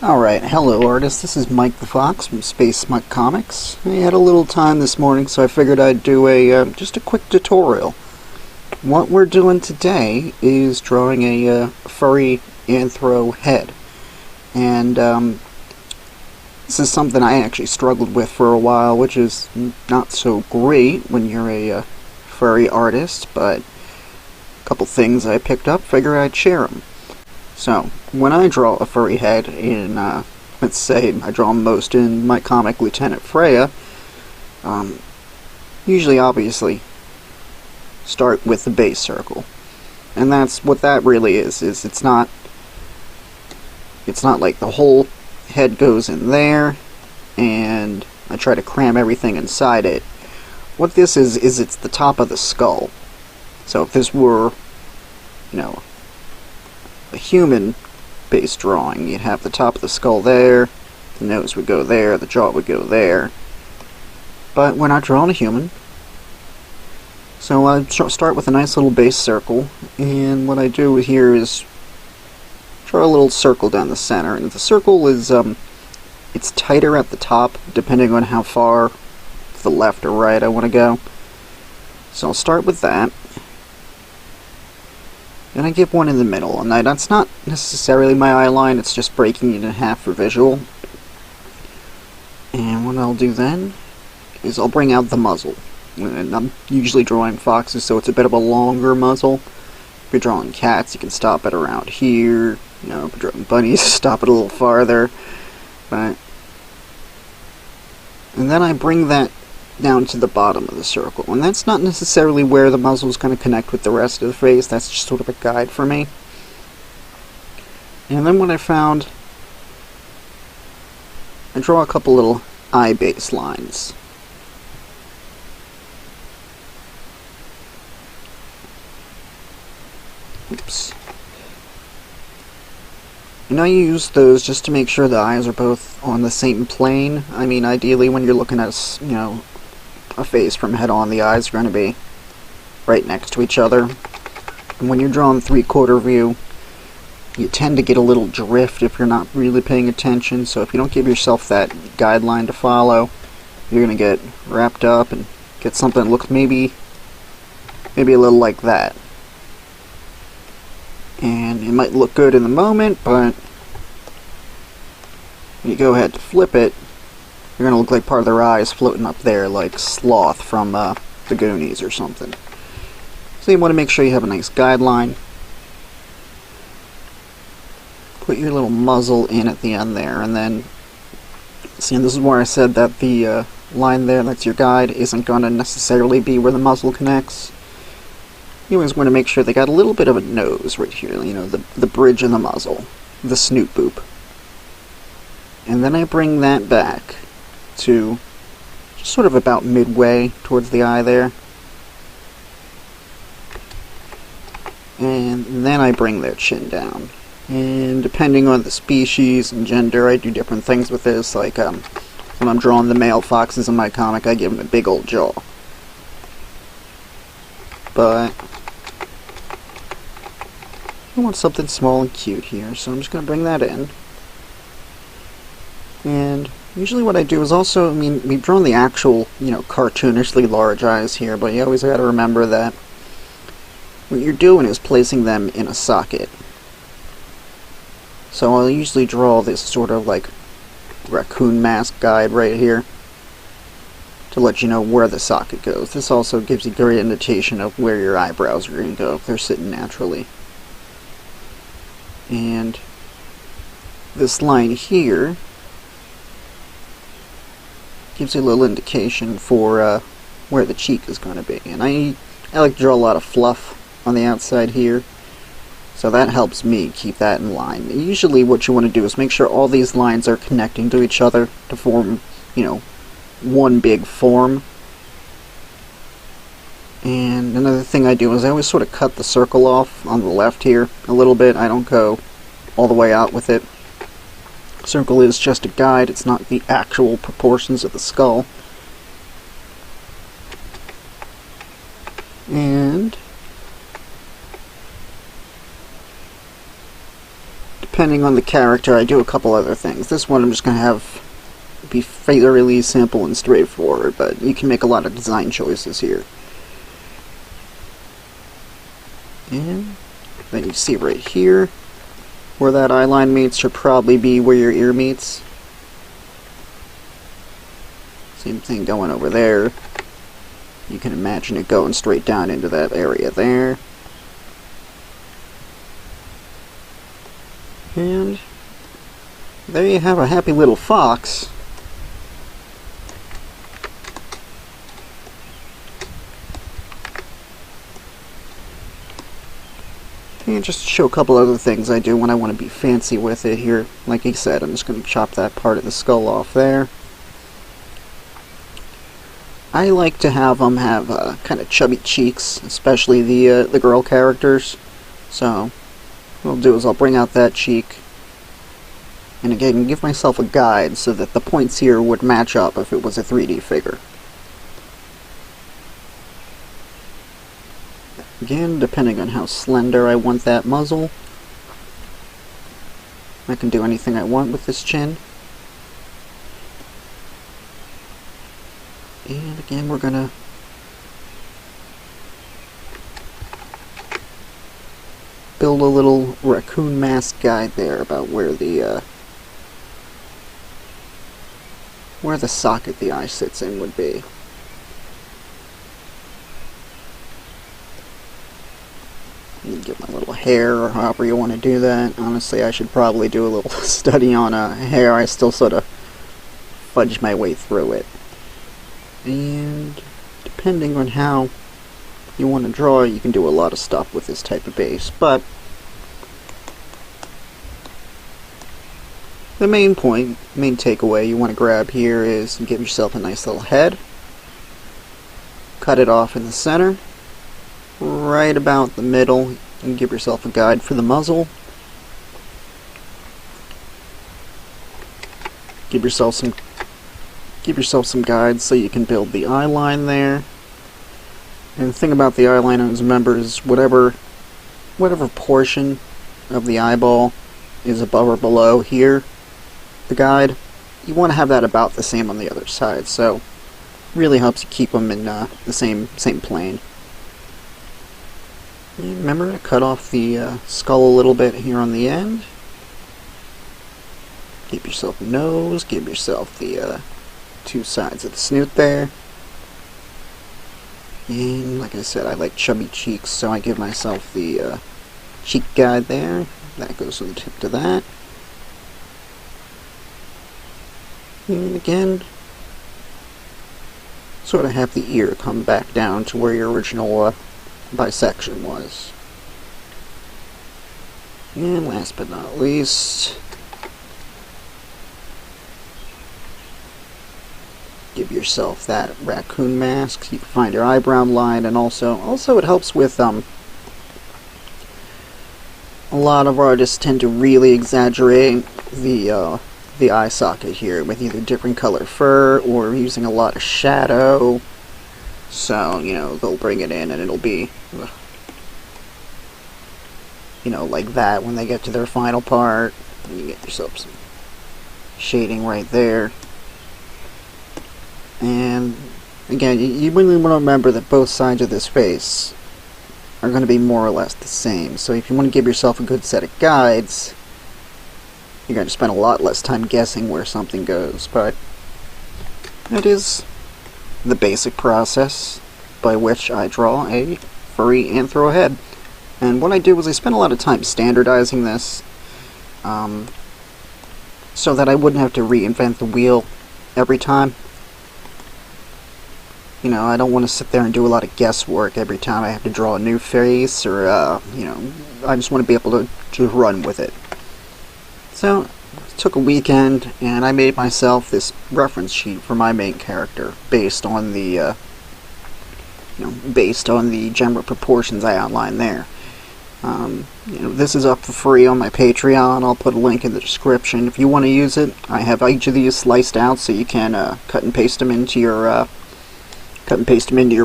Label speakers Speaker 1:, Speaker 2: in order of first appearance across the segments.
Speaker 1: Alright, hello artists, this is Mike the Fox from Space Smut Comics. I had a little time this morning, so I figured I'd do just a quick tutorial. What we're doing today is drawing a furry Anthro head. And this is something I actually struggled with for a while, which is not so great when you're a furry artist, but a couple things I picked up, figure I'd share them. So, when I draw a furry head in, let's say I draw most in my comic Lieutenant Freya, usually obviously start with the base circle. And that's what that really is it's not like the whole head goes in there and I try to cram everything inside it. What this is it's the top of the skull. So if this were, a human-based drawing, you'd have the top of the skull there, the nose would go there, the jaw would go there. But we're not drawing a human. So I start with a nice little base circle, and what I do here is draw a little circle down the center, and the circle is, it's tighter at the top, depending on how far to the left or right I want to go. So I'll start with that. Then I give one in the middle, and that's not necessarily my eye line, it's just breaking it in half for visual. And what I'll do then is I'll bring out the muzzle. And I'm usually drawing foxes, so it's a bit of a longer muzzle. If you're drawing cats, you can stop it around here. If you're drawing bunnies, stop it a little farther. And then I bring that down to the bottom of the circle, and that's not necessarily where the muzzle is going to connect with the rest of the face, that's just sort of a guide for me. And then what I found, I draw a couple little eye base lines. Oops. And I use those just to make sure the eyes are both on the same plane. I mean, ideally when you're looking at a face from head on, the eyes are going to be right next to each other. And when you're drawing 3/4 view, you tend to get a little drift if you're not really paying attention, so if you don't give yourself that guideline to follow, you're going to get wrapped up and get something that looks maybe a little like that. And it might look good in the moment, but when you go ahead to flip it, you're going to look like part of their eyes floating up there, like Sloth from the Goonies or something. So you want to make sure you have a nice guideline. Put your little muzzle in at the end there, and then, see, and this is where I said that the line there, that's your guide, isn't going to necessarily be where the muzzle connects. You always want to make sure they got a little bit of a nose right here, the bridge of the muzzle, the snoot boop. And then I bring that back to just sort of about midway towards the eye there. And then I bring their chin down. And depending on the species and gender, I do different things with this. Like when I'm drawing the male foxes in my comic, I give them a big old jaw. But I want something small and cute here, so I'm just going to bring that in. And usually what I do is also, we've drawn the actual, cartoonishly large eyes here, but you always got to remember that what you're doing is placing them in a socket. So I'll usually draw this sort of like raccoon mask guide right here to let you know where the socket goes. This also gives you a great indication of where your eyebrows are going to go if they're sitting naturally. And this line here gives you a little indication for where the cheek is going to be. And I like to draw a lot of fluff on the outside here, so that helps me keep that in line. Usually what you want to do is make sure all these lines are connecting to each other to form, one big form. And another thing I do is I always sort of cut the circle off on the left here a little bit. I don't go all the way out with it. Circle is just a guide, it's not the actual proportions of the skull. And depending on the character, I do a couple other things. This one I'm just going to have be fairly simple and straightforward, but you can make a lot of design choices here. And then you see right here, where that eye line meets should probably be where your ear meets. Same thing going over there. You can imagine it going straight down into that area there. And there you have a happy little fox. And just to show a couple other things I do when I want to be fancy with it here. Like I said, I'm just going to chop that part of the skull off there. I like to have them have kind of chubby cheeks, especially the girl characters. So what I'll do is I'll bring out that cheek, and again give myself a guide so that the points here would match up if it was a 3D figure. Again, depending on how slender I want that muzzle, I can do anything I want with this chin. And again, we're gonna build a little raccoon mask guide there about where the socket the eye sits in would be. You get my little hair, or however you want to do that. Honestly, I should probably do a little study on hair. I still sort of fudge my way through it. And depending on how you want to draw, you can do a lot of stuff with this type of base. But the main takeaway you want to grab here is you give yourself a nice little head. Cut it off in the center. Right about the middle, and give yourself a guide for the muzzle. Give yourself some guides so you can build the eye line there. And the thing about the eye line, remember, is whatever portion of the eyeball is above or below here, the guide, you want to have that about the same on the other side. So really helps you keep them in the same plane. And remember to cut off the skull a little bit here on the end. Give yourself a nose, give yourself the two sides of the snoot there. And like I said, I like chubby cheeks, so I give myself the cheek guide there. That goes to the tip to that. And again, sort of have the ear come back down to where your original bisection was. And last but not least, give yourself that raccoon mask. You can find your eyebrow line, and also it helps with a lot of artists tend to really exaggerate the eye socket here with either different color fur or using a lot of shadow. So, they'll bring it in and it'll be, like that when they get to their final part. And you get yourself some shading right there. And, again, you really want to remember that both sides of this face are going to be more or less the same. So if you want to give yourself a good set of guides, you're going to spend a lot less time guessing where something goes. But it is the basic process by which I draw a furry Anthro head. And what I do is I spend a lot of time standardizing this so that I wouldn't have to reinvent the wheel every time. I don't want to sit there and do a lot of guesswork every time I have to draw a new face, or I just want to be able to just run with it. So I took a weekend and I made myself this reference sheet for my main character based on the general proportions I outlined there. This is up for free on my Patreon. I'll put a link in the description if you want to use it. I have each of these sliced out so you can cut and paste them into your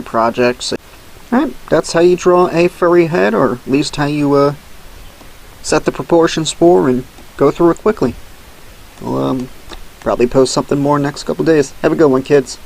Speaker 1: projects. Alright, that's how you draw a furry head, or at least how you set the proportions for and go through it quickly. I'll probably post something more next couple days. Have a good one, kids.